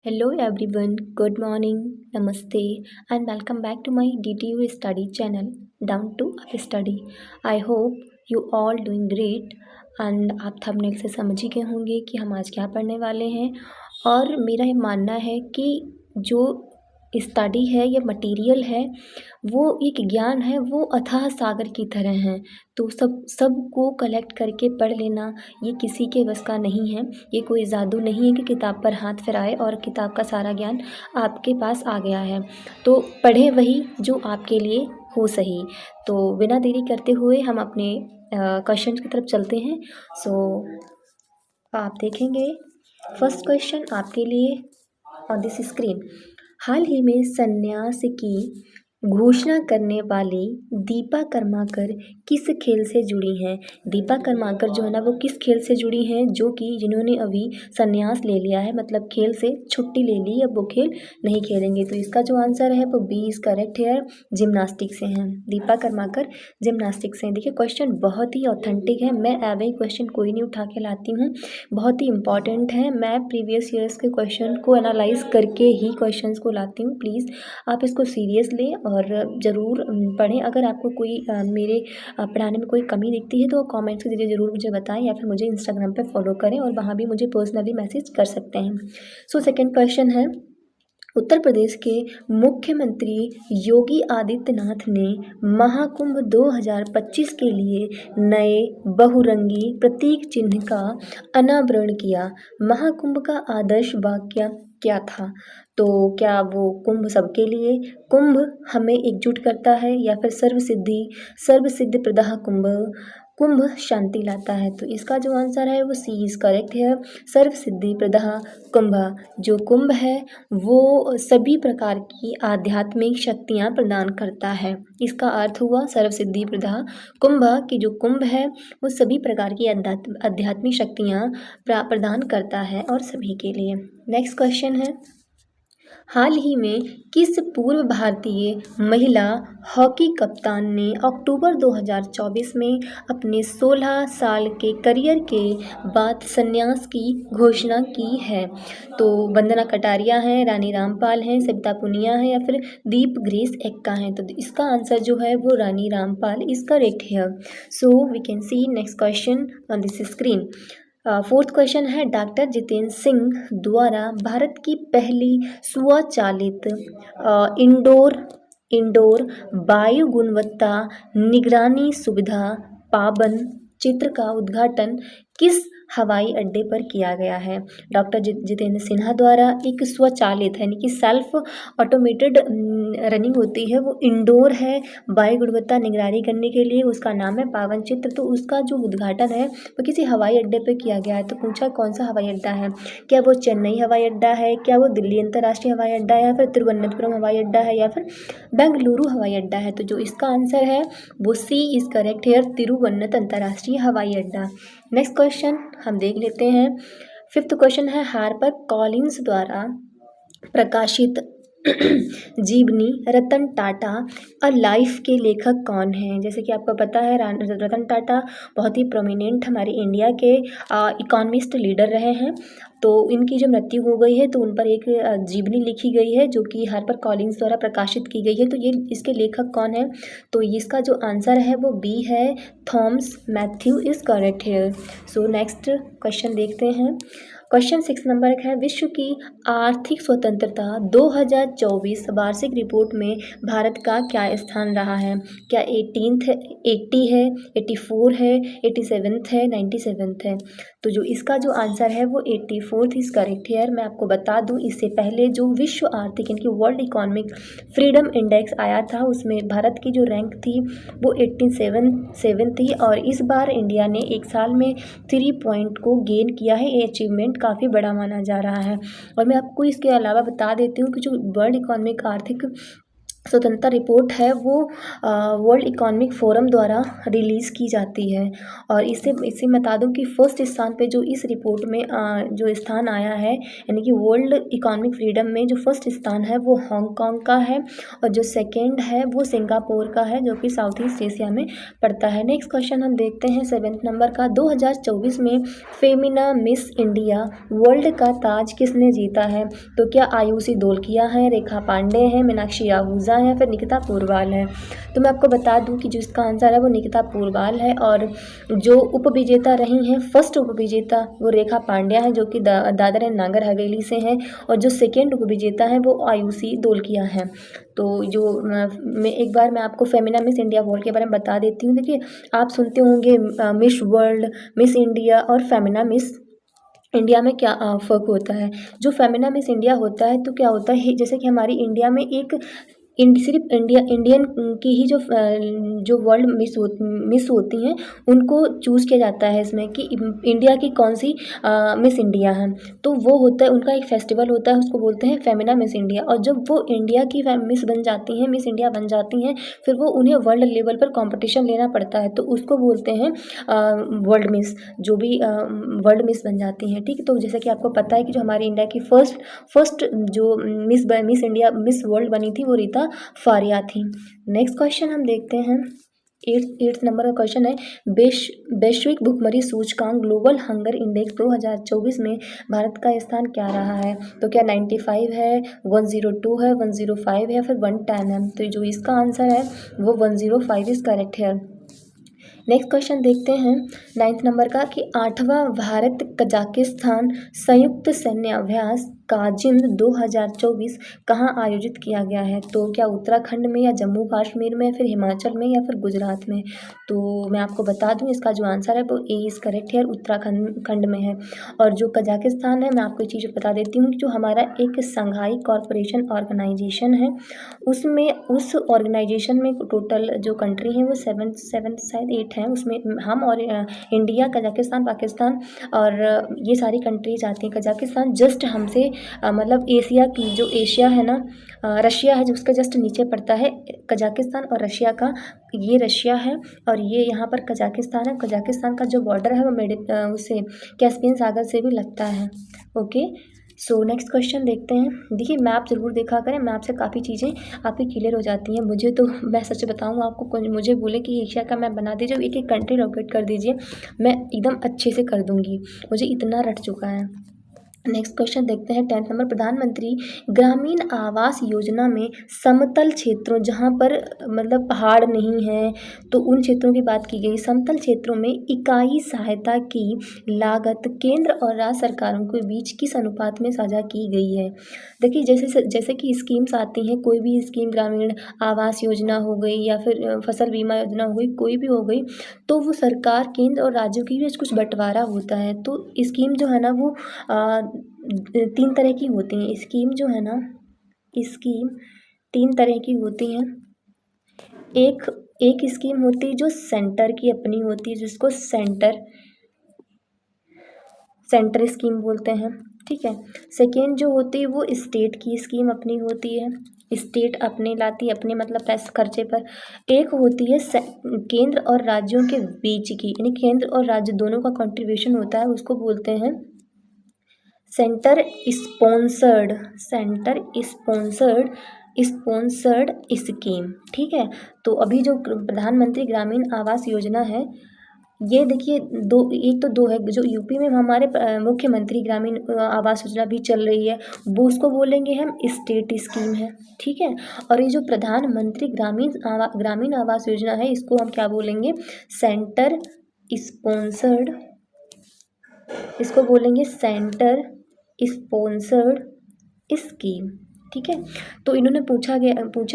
Hello everyone, good morning, namaste, and welcome back to my DTU study channel, Down to Up Study. I hope you all doing great and आप thumbnail से समझ ही गए होंगे कि हम आज क्या पढ़ने वाले हैं। और मेरा ये मानना है कि जो स्टडी है या मटेरियल है वो एक ज्ञान है, वो अथाह सागर की तरह है। तो सबको कलेक्ट करके पढ़ लेना ये किसी के बस का नहीं है। ये कोई जादू नहीं है कि किताब पर हाथ फिराए और किताब का सारा ज्ञान आपके पास आ गया है। तो पढ़ें वही जो आपके लिए हो सही। तो बिना देरी करते हुए हम अपने क्वेश्चन की तरफ चलते हैं। आप देखेंगे फर्स्ट क्वेश्चन आपके लिए ऑन दिस स्क्रीन। हाल ही में संन्यास की घोषणा करने वाली दीपा कर्माकर किस खेल से जुड़ी हैं? दीपा कर्माकर जो है ना वो किस खेल से जुड़ी हैं? जो कि जिन्होंने अभी संन्यास ले लिया है, मतलब खेल से छुट्टी ले ली, अब वो खेल नहीं खेलेंगे। तो इसका जो आंसर है वो बी इज करेक्ट है, जिम्नास्टिक से हैं। दीपा कर्माकर जिम्नास्टिक से हैं। देखिए क्वेश्चन बहुत ही ऑथेंटिक है। मैं एवरी क्वेश्चन कोई नहीं उठा के लाती हूँ, बहुत ही इंपॉर्टेंट है। मैं प्रीवियस ईयर्स के क्वेश्चन को एनालाइज करके ही क्वेश्चन को लाती हूँ। प्लीज़ आप इसको सीरियस लें और ज़रूर पढ़ें। अगर आपको कोई मेरे पढ़ाने में कोई कमी दिखती है तो कमेंट्स के ज़रिए ज़रूर मुझे बताएं, या फिर मुझे इंस्टाग्राम पे फॉलो करें और वहाँ भी मुझे पर्सनली मैसेज कर सकते हैं। सेकंड क्वेश्चन है, उत्तर प्रदेश के मुख्यमंत्री योगी आदित्यनाथ ने महाकुंभ 2025 के लिए नए बहुरंगी प्रतीक चिन्ह का अनावरण किया। महाकुंभ का आदर्श वाक्य क्या था? तो क्या वो कुंभ सबके लिए, कुंभ हमें एकजुट करता है, या फिर सर्वसिद्धि प्रदाह कुंभ, कुंभ शांति लाता है? तो इसका जो आंसर है वो सी इज करेक्ट है, सर्वसिद्धि प्रदाह कुंभ। जो कुंभ है वो सभी प्रकार की आध्यात्मिक शक्तियाँ प्रदान करता है। इसका अर्थ हुआ सर्वसिद्धि प्रदाह कुंभ कि जो कुंभ है वो सभी प्रकार की आध्यात्मिक शक्तियाँ प्रदान करता है और सभी के लिए। नेक्स्ट क्वेश्चन है, हाल ही में किस पूर्व भारतीय महिला हॉकी कप्तान ने अक्टूबर 2024 में अपने 16 साल के करियर के बाद संन्यास की घोषणा की है? तो वंदना कटारिया हैं, रानी रामपाल हैं, सविता पुनिया हैं, या फिर दीप ग्रेस एक्का हैं? तो इसका आंसर जो है वो रानी रामपाल इज करेक्ट है। So we can see next question on this screen. Fourth question है, डॉक्टर जितेंद्र सिंह द्वारा भारत की पहली स्वचालित इंडोर वायु गुणवत्ता निगरानी सुविधा पावन चित्र का उद्घाटन किस हवाई अड्डे पर किया गया है? डॉक्टर जितेंद्र सिन्हा द्वारा एक स्वचालित यानी कि सेल्फ ऑटोमेटेड रनिंग होती है, वो इंडोर है वायु गुणवत्ता निगरानी करने के लिए, उसका नाम है पावन चित्र। तो उसका जो उद्घाटन है वो किसी हवाई अड्डे पर किया गया है। तो पूछा कौन सा हवाई अड्डा है? क्या वो चेन्नई हवाई अड्डा है, क्या वो दिल्ली अंतर्राष्ट्रीय हवाई अड्डा है, या फिर तिरुवनंतपुरम हवाई अड्डा है, या फिर बेंगलुरु हवाई अड्डा है? तो जो इसका आंसर है वो सी इज करेक्ट है, तिरुवनंत अंतर्राष्ट्रीय हवाई अड्डा। नेक्स्ट क्वेश्चन हम देख लेते हैं। फिफ्थ क्वेश्चन है, हार्पर कॉलिंस द्वारा प्रकाशित जीवनी रतन टाटा अ लाइफ के लेखक कौन हैं? जैसे कि आपको पता है रतन टाटा बहुत ही प्रोमिनेंट हमारे इंडिया के इकोनॉमिस्ट लीडर रहे हैं। तो इनकी जो मृत्यु हो गई है तो उन पर एक जीवनी लिखी गई है जो कि हार्पर कॉलिंस द्वारा प्रकाशित की गई है। तो ये इसके लेखक कौन है? तो इसका जो आंसर है वो बी है, थॉमस मैथ्यू इज करेक्ट है। सो नेक्स्ट क्वेश्चन देखते हैं। क्वेश्चन 6 नंबर है, विश्व की आर्थिक स्वतंत्रता 2024 वार्षिक रिपोर्ट में भारत का क्या स्थान रहा है? क्या 18th है, 80 है, 84 है, 87th है, 97th है? तो जो इसका जो आंसर है वो 84th इज करेक्ट है। मैं आपको बता दूं, इससे पहले जो विश्व आर्थिक यानी कि वर्ल्ड इकोनॉमिक फ्रीडम इंडेक्स आया था उसमें भारत की जो रैंक थी वो 87 थी, और इस बार इंडिया ने एक साल में 3 पॉइंट को गेन किया है। ये अचीवमेंट काफ़ी बड़ा माना जा रहा है। और मैं आपको इसके अलावा बता देती हूँ कि जो वर्ल्ड इकोनॉमिक आर्थिक स्वतंत्रता रिपोर्ट है वो वर्ल्ड इकोनॉमिक फोरम द्वारा रिलीज़ की जाती है। और इसे बता दूं कि फर्स्ट स्थान पे जो इस रिपोर्ट में जो स्थान आया है, यानी कि वर्ल्ड इकोनॉमिक फ्रीडम में जो फर्स्ट स्थान है वो हांगकांग का है, और जो सेकंड है वो सिंगापुर का है, जो कि साउथ ईस्ट एशिया में पड़ता है। नेक्स्ट क्वेश्चन हम देखते हैं 7th नंबर का। 2024 में फेमिना मिस इंडिया वर्ल्ड का ताज किसने जीता है? तो क्या आयुषी धोलकिया है, रेखा पांडे है, मीनाक्षी आहूजा है, या फिर निकिता पूर्वाल है? तो मैं आपको बता दूं कि जो इसका आंसर है वो निकिता पूर्वाल है, और जो उपविजेता रही हैं, फर्स्ट उपविजेता वो रेखा पांड्या है, जो कि दादर एंड नागर हवेली से हैं, और जो सेकेंड उपविजेता है वो आयुषी धोलकिया है। तो जो मैं आपको फेमिना मिस इंडिया वर्ल्ड के बारे में बता देती हूँ। देखिए, आप सुनते होंगे मिस वर्ल्ड, मिस इंडिया और फेमिना मिस इंडिया में क्या फ़र्क होता है। जो फेमिना मिस इंडिया होता है तो क्या होता है, जैसे कि हमारी इंडिया में एक सिर्फ इंडियन की ही जो वर्ल्ड मिस होती हैं उनको चूज़ किया जाता है इसमें कि इंडिया की कौन सी मिस इंडिया है। तो वो होता है, उनका एक फेस्टिवल होता है, उसको बोलते हैं फेमिना मिस इंडिया। और जब वो इंडिया की मिस बन जाती हैं, मिस इंडिया बन जाती हैं, फिर वो उन्हें वर्ल्ड लेवल पर कॉम्पिटिशन लेना पड़ता है, तो उसको बोलते हैं वर्ल्ड मिस, जो भी वर्ल्ड मिस बन जाती हैं। ठीक है, तो जैसे कि आपको पता है कि जो हमारी इंडिया की फर्स्ट जो मिस इंडिया मिस वर्ल्ड बनी थी वो रीता फारिया थी। नेक्स्ट क्वेश्चन हम देखते हैं। 8th नंबर का क्वेश्चन है, वैश्विक भुखमरी सूचकांक ग्लोबल हंगर इंडेक्स 2024 में भारत का स्थान क्या रहा है? तो क्या 95 है, 102 है, 105 है, या फिर 110 है? तो जो इसका आंसर है वो 105 इज करेक्ट है। नेक्स्ट क्वेश्चन देखते हैं 9th नंबर का कि 8वां भारत कजाकिस्तान संयुक्त सैन्य अभ्यास काजिंद 2024 कहाँ आयोजित किया गया है? तो क्या उत्तराखंड में, या जम्मू कश्मीर में, फिर हिमाचल में, या फिर गुजरात में? तो मैं आपको बता दूं इसका जो आंसर है वो ए इज़ करेक्ट है, उत्तराखंड में है। और जो कजाकिस्तान है, मैं आपको एक चीज़ बता देती हूँ कि जो हमारा एक संघाई कॉरपोरेशन ऑर्गेनाइजेशन है, उसमें उस ऑर्गेनाइजेशन में टोटल जो कंट्री हैं वो 7 शायद 8 हैं। उसमें हम और इंडिया, कजाकिस्तान, पाकिस्तान और ये सारी कंट्रीज आती हैं। कजाकिस्तान जस्ट हमसे मतलब एशिया की, जो एशिया है ना, रशिया है जो उसके जस्ट नीचे पड़ता है कजाकिस्तान और रशिया का। ये रशिया है और ये यहाँ पर कजाकिस्तान है। कजाकिस्तान का जो बॉर्डर है वो उससे कैस्पियन सागर से भी लगता है। ओके, सो नेक्स्ट क्वेश्चन देखते हैं। देखिए, मैप ज़रूर देखा करें, मैप से काफ़ी चीज़ें आपकी क्लियर हो जाती हैं। मुझे तो, मैं सच बताऊँ आपको, मुझे बोले कि एशिया का मैप बना दीजिए, एक एक कंट्री लोकेट कर दीजिए, मैं एकदम अच्छे से कर दूँगी, मुझे इतना रट चुका है। नेक्स्ट क्वेश्चन देखते हैं 10th नंबर। प्रधानमंत्री ग्रामीण आवास योजना में समतल क्षेत्रों, जहाँ पर मतलब पहाड़ नहीं है तो उन क्षेत्रों की बात की गई। समतल क्षेत्रों में इकाई सहायता की लागत केंद्र और राज्य सरकारों के बीच किस अनुपात में साझा की गई है? देखिए, जैसे कि स्कीम्स आती हैं, कोई भी स्कीम, ग्रामीण आवास योजना हो गई या फिर फसल बीमा योजना हो गई, कोई भी हो गई, तो वो सरकार, केंद्र और राज्यों के बीच कुछ बंटवारा होता है। तो स्कीम जो है ना वो 3 तरह की होती हैं। स्कीम जो है ना, स्कीम 3 तरह की होती हैं। एक स्कीम होती है जो सेंटर की अपनी होती है, जिसको सेंटर स्कीम बोलते हैं। ठीक है। सेकेंड जो होती है वो स्टेट की स्कीम अपनी होती है, स्टेट अपने लाती है, अपने मतलब पैसे खर्चे पर। एक होती है केंद्र और राज्यों के बीच की, यानी केंद्र और राज्य दोनों का कंट्रीब्यूशन होता है, उसको बोलते हैं सेंटर स्पॉन्सर्ड स्कीम। ठीक है। तो अभी जो प्रधानमंत्री ग्रामीण आवास योजना है, ये देखिए दो है। जो यूपी में हमारे मुख्यमंत्री ग्रामीण आवास योजना भी चल रही है, वो उसको बोलेंगे हम स्टेट स्कीम है। ठीक है। और ये जो प्रधानमंत्री ग्रामीण आवास योजना है, इसको हम क्या बोलेंगे? सेंटर स्पॉन्सर्ड, इसको बोलेंगे सेंटर स्पॉन्सर्ड स्कीम। ठीक है। तो इन्होंने पूछा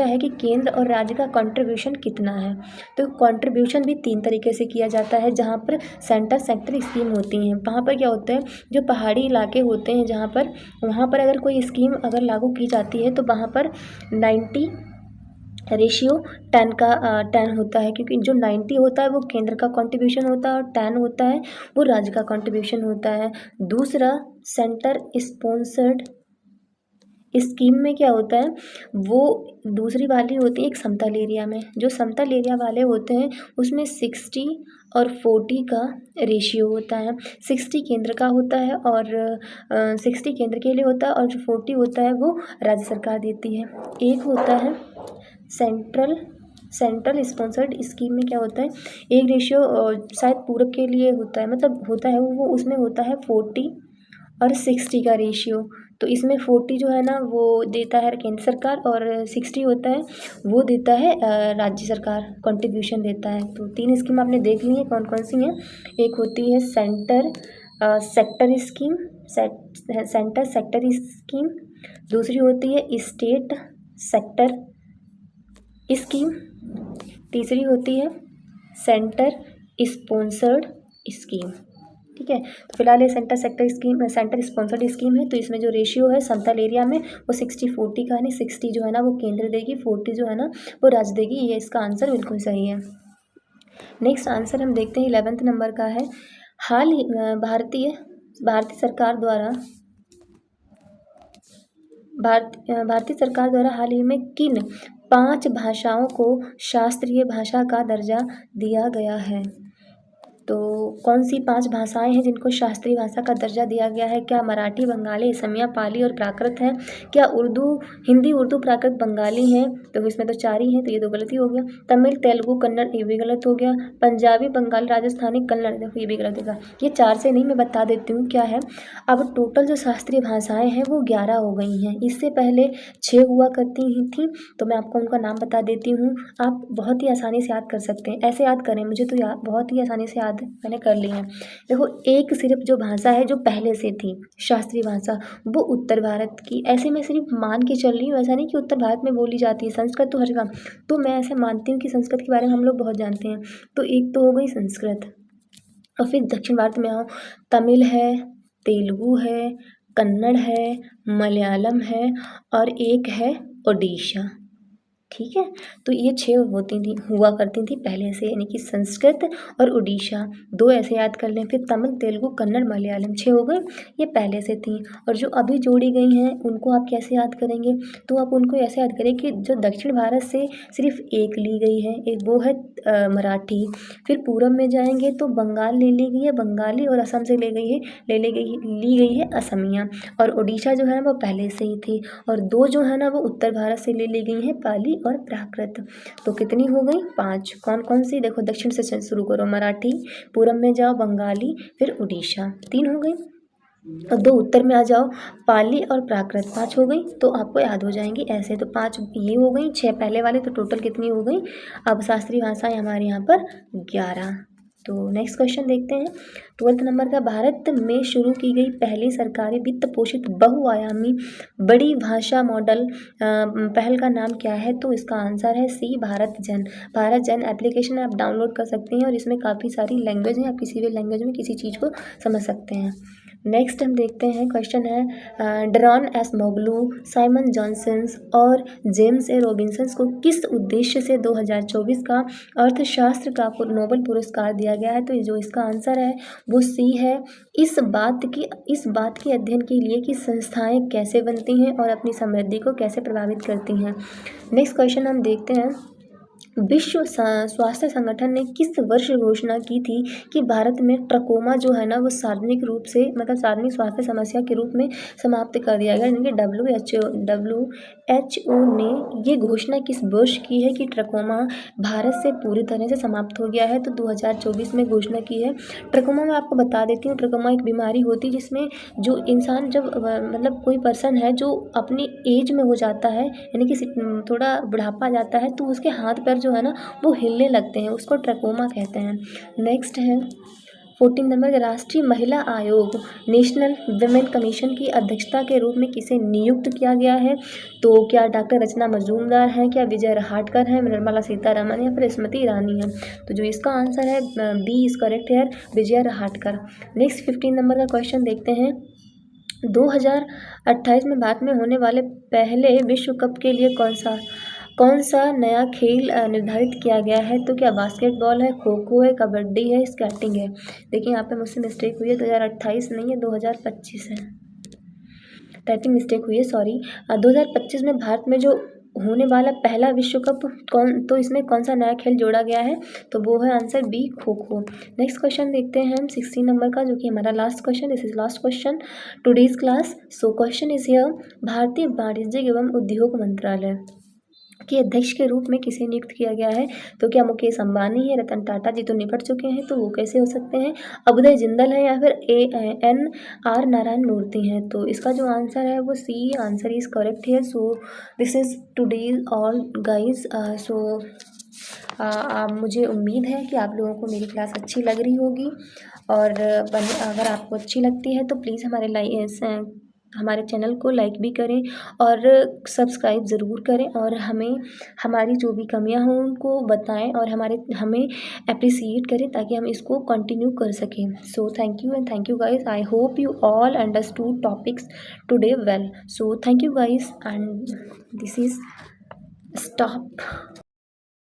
है कि केंद्र और राज्य का कंट्रीब्यूशन कितना है। तो कंट्रीब्यूशन भी 3 तरीके से किया जाता है। जहाँ पर सेंटर स्कीम होती हैं, वहाँ पर क्या होता है, जो पहाड़ी इलाके होते हैं जहाँ पर, वहाँ पर अगर कोई स्कीम अगर लागू की जाती है तो वहाँ पर 90 रेशियो 10 होता है, क्योंकि जो 90 होता है वो केंद्र का कंट्रीब्यूशन होता है और 10 होता है वो राज्य का कंट्रीब्यूशन होता है। दूसरा, सेंटर स्पॉन्सर्ड स्कीम में क्या होता है, वो दूसरी वाली होती है एक समतल एरिया में। जो समतल एरिया वाले होते हैं उसमें 60 और 40 का रेशियो होता है। 60 केंद्र का होता है और 60 केंद्र के लिए होता है, और जो 40 होता है वो राज्य सरकार देती है। एक होता है सेंट्रल स्पॉन्सर्ड स्कीम में क्या होता है, एक रेशियो शायद पूरब के लिए होता है, मतलब होता है वो उसमें होता है 40 और 60 का रेशियो। तो इसमें 40 जो है ना वो देता है केंद्र सरकार, और 60 होता है वो देता है राज्य सरकार, कंट्रीब्यूशन देता है। तो 3 स्कीम आपने देख ली है कौन कौन सी हैं। एक होती है सेक्टर सेक्टर स्कीम, दूसरी होती है स्टेट सेक्टर स्कीम, तीसरी होती है सेंटर स्पॉन्सर्ड स्कीम। ठीक है, तो फिलहाल ये सेंटर स्पॉन्सर्ड स्कीम है। तो इसमें जो रेशियो है समतल एरिया में वो 60-40 का है, नहीं 60 जो है ना वो केंद्र देगी, 40 जो है ना वो राज्य देगी। ये इसका आंसर बिल्कुल सही है। नेक्स्ट आंसर हम देखते हैं 11th नंबर का है। हाल ही भारतीय सरकार द्वारा हाल ही में किन 5 भाषाओं को शास्त्रीय भाषा का दर्जा दिया गया है? तो कौन सी 5 भाषाएं हैं जिनको शास्त्रीय भाषा का दर्जा दिया गया है? क्या मराठी, बंगाली, असमिया, पाली और प्राकृत है? क्या हिंदी, उर्दू, प्राकृत, बंगाली है? तो इसमें तो 4 ही हैं, तो ये तो गलत ही हो गया। तमिल, तेलुगु, कन्नड़, ये भी गलत हो गया। पंजाबी, बंगाली, राजस्थानी, कन्नड़, देखो ये भी गलत होगा। ये 4 से नहीं, मैं बता देती हूँ क्या है। अब टोटल जो शास्त्रीय भाषाएं हैं वो 11 हो गई हैं। इससे पहले 6 हुआ करती ही थी, तो मैं आपको उनका नाम बता देती हूँ। आप बहुत ही आसानी से याद कर सकते हैं। ऐसे याद करें, मुझे तो बहुत ही आसानी से याद मैंने कर ली है। देखो, एक सिर्फ जो भाषा है जो पहले से थी शास्त्रीय भाषा, वो उत्तर भारत की, ऐसे मैं सिर्फ मान के चल रही हूँ, ऐसा नहीं कि उत्तर भारत में बोली जाती है संस्कृत तो हर जगह। तो मैं ऐसे मानती हूँ कि संस्कृत के बारे में हम लोग बहुत जानते हैं। तो एक तो हो गई संस्कृत, और फिर दक्षिण भारत में आओ, तमिल है, तेलुगु है, कन्नड़ है, मलयालम है, और एक है ओडिशा। ठीक है, तो ये 6 हुआ करती थी पहले से, यानी कि संस्कृत और उड़ीसा 2 ऐसे याद कर लें। फिर तमिल, तेलुगु, कन्नड़, मलयालम 6 हो गए, ये पहले से थी। और जो अभी जोड़ी गई हैं उनको आप कैसे याद करेंगे? तो आप उनको ऐसे याद करें कि जो दक्षिण भारत से सिर्फ एक ली गई है, एक वो है मराठी। फिर पूरब में जाएंगे तो बंगाल ले ली गई है बंगाली, और असम से ली गई है असमिया। और उड़ीसा जो है वो पहले से ही थी। और 2 जो है ना वो उत्तर भारत से ले ली गई हैं, पाली और प्राकृत। तो कितनी हो गई? 5। कौन कौन सी? देखो, दक्षिण से शुरू करो, मराठी, पूरब में जाओ बंगाली, फिर उड़ीसा, 3 हो गई। और 2 उत्तर में आ जाओ, पाली और प्राकृत, 5 हो गई। तो आपको याद हो जाएंगी ऐसे। तो 5 ये हो गई, 6 पहले वाले, तो टोटल कितनी हो गई? अब शास्त्रीय भाषाएं हमारे यहाँ पर 11। तो नेक्स्ट क्वेश्चन देखते हैं 12th नंबर का। भारत में शुरू की गई पहली सरकारी वित्त पोषित बहुआयामी बड़ी भाषा मॉडल पहल का नाम क्या है? तो इसका आंसर है सी, भारत जन एप्लीकेशन आप डाउनलोड कर सकते हैं, और इसमें काफ़ी सारी लैंग्वेज हैं, आप किसी भी लैंग्वेज में किसी चीज़ को समझ सकते हैं। नेक्स्ट हम देखते हैं, क्वेश्चन है डरॉन एस मोगलू, साइमन जॉनसन्स और जेम्स ए रॉबिन्सन को किस उद्देश्य से 2024 का अर्थशास्त्र का नोबेल पुरस्कार दिया गया है? तो जो इसका आंसर है वो सी है, इस बात के अध्ययन के लिए कि संस्थाएं कैसे बनती हैं और अपनी समृद्धि को कैसे प्रभावित करती हैं। नेक्स्ट क्वेश्चन हम देखते हैं, विश्व स्वास्थ्य संगठन ने किस वर्ष घोषणा की थी कि भारत में ट्रकोमा जो है ना वो सार्वजनिक रूप से, मतलब सार्वजनिक स्वास्थ्य समस्या के रूप में समाप्त कर दिया गया? यानी कि WHO ने ये घोषणा किस वर्ष की है कि ट्रकोमा भारत से पूरी तरह से समाप्त हो गया है? तो 2024 में घोषणा की है। ट्रकोमा मैं आपको बता देती हूँ, ट्रकोमा एक बीमारी होती है जिसमें जो इंसान जब मतलब कोई पर्सन है जो अपनी एज में हो जाता है, यानी कि थोड़ा बुढ़ापा आ जाता है, तो उसके हाथ पैर जो है ना वो हिलने लगते हैं, उसको ट्रकोमा कहते हैं। नेक्स्ट है 14 नंबर का, राष्ट्रीय महिला आयोग नेशनल विमेन कमीशन की अध्यक्षता के रूप में किसे नियुक्त किया गया है? तो क्या डॉक्टर रचना मजूमदार हैं, क्या विजय रहाटकर हैं, निर्मला सीतारमण या फिर स्मृति ईरानी है? तो जो इसका आंसर है बी इज करेक्ट है, विजय रहाटकर। नेक्स्ट 15 नंबर का क्वेश्चन देखते हैं, 2028 में भारत में होने वाले पहले विश्व कप के लिए कौन सा नया खेल निर्धारित किया गया है? तो क्या बास्केटबॉल है, खो खो है, कबड्डी है, स्केटिंग है? देखिए यहाँ पे मुझसे मिस्टेक हुई है, 2028 नहीं है, 2025 है। टाइपिंग मिस्टेक हुई है, सॉरी। 2025 में भारत में जो होने वाला पहला विश्व कप इसमें कौन सा नया खेल जोड़ा गया है, तो वो है answer B, kho kho. Next question देखते हैं हम 16 नंबर का, जो कि हमारा last question, this is last question today's class. So question is here, भारतीय वाणिज्य एवं उद्योग मंत्रालय के अध्यक्ष के रूप में किसे नियुक्त किया गया है, तो क्या मुकेश अंबानी है, रतन टाटा जी तो निपट चुके हैं, तो वो कैसे हो सकते हैं, अभुदय जिंदल है, या फिर ANR नारायण मूर्ति हैं। तो इसका जो आंसर है वो सी आंसर इज करेक्ट है। So this is today's all guys. So मुझे उम्मीद है कि आप लोगों को मेरी क्लास अच्छी लग रही होगी, और अगर आपको अच्छी लगती है तो प्लीज़ हमारे चैनल को लाइक भी करें और सब्सक्राइब ज़रूर करें, और हमें हमारी जो भी कमियां हों उनको बताएं, और हमें अप्रिसिएट करें, ताकि हम इसको कंटिन्यू कर सकें। So thank you and thank you guys, I hope you all understood topics today well. So thank you guys and this is stop.